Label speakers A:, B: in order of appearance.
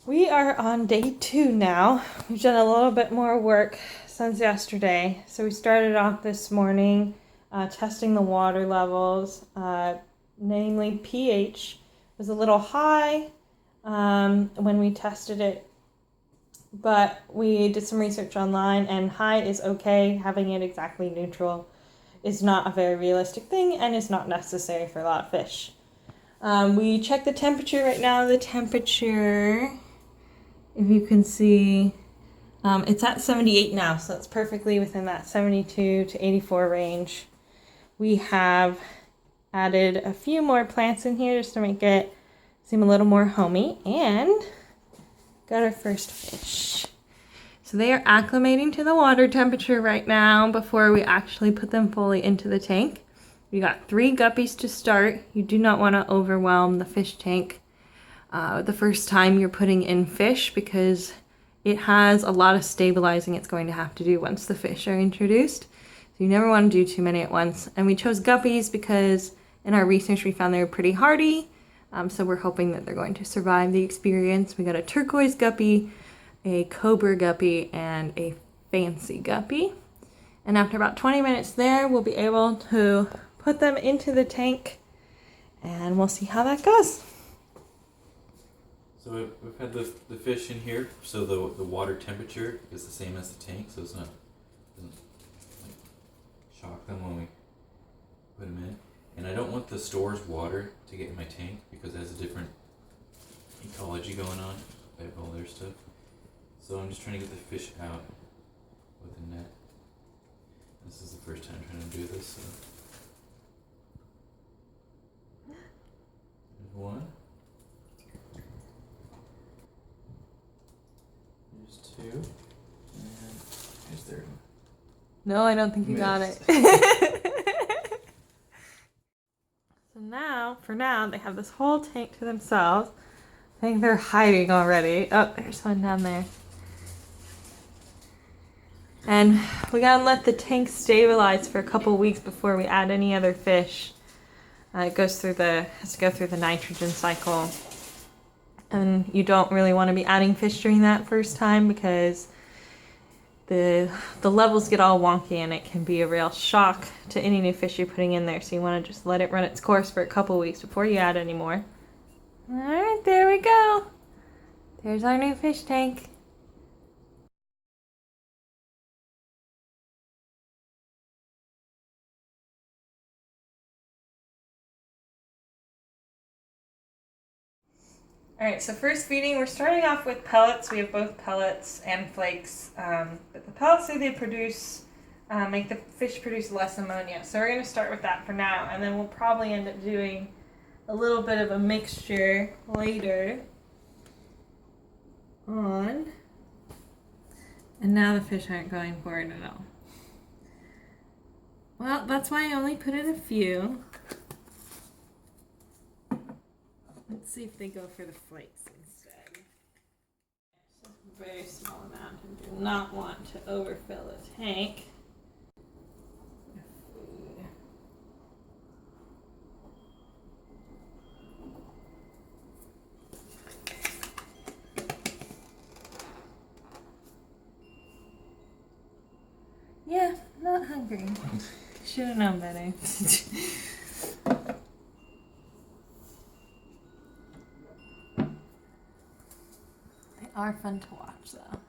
A: We are on day 2 now. We've done a little bit more work since yesterday. So we started off this morning testing the water levels, namely pH was a little high when we tested it, but we did some research online and high is okay. Having it exactly neutral is not a very realistic thing and is not necessary for a lot of fish. We checked the temperature right now. The temperature, if you can see, it's at 78 now, so it's perfectly within that 72 to 84 range. We have added a few more plants in here just to make it seem a little more homey, and got our first fish. So they are acclimating to the water temperature right now before we actually put them fully into the tank. We got 3 guppies to start. You do not want to overwhelm the fish tank the first time you're putting in fish, because it has a lot of stabilizing it's going to have to do once the fish are introduced. So you never want to do too many at once. And we chose guppies because in our research we found they were pretty hardy. So we're hoping that they're going to survive the experience. We got a turquoise guppy, a cobra guppy, and a fancy guppy. And after about 20 minutes there, we'll be able to put them into the tank and we'll see how that goes.
B: So we've had the fish in here, so the water temperature is the same as the tank, so it's not doesn't like shock them when we put them in. And I don't want the store's water to get in my tank because it has a different ecology going on. They have all their stuff. So I'm just trying to get the fish out with a net. This is the first time trying to do this. So. There's one. There's 2. And there's 3rd one.
A: No, I don't think you got it. So now, for now, they have this whole tank to themselves. I think they're hiding already. Oh, there's one down there. And we gotta let the tank stabilize for a couple weeks before we add any other fish. It has to go through the nitrogen cycle. And you don't really want to be adding fish during that first time because the levels get all wonky and it can be a real shock to any new fish you're putting in there. So you want to just let it run its course for a couple weeks before you add any more. Alright, there we go. There's our new fish tank. Alright, so first feeding, we're starting off with pellets. We have both pellets and flakes. But the pellets say they produce, make the fish produce less ammonia. So we're going to start with that for now, and then we'll probably end up doing a little bit of a mixture later on. And now the fish aren't going for it at all. Well, that's why I only put in a few. Let's see if they go for the flakes instead. Just a very small amount and do not want to overfill the tank. Food. Yeah, not hungry. Should have known better. Are fun to watch though.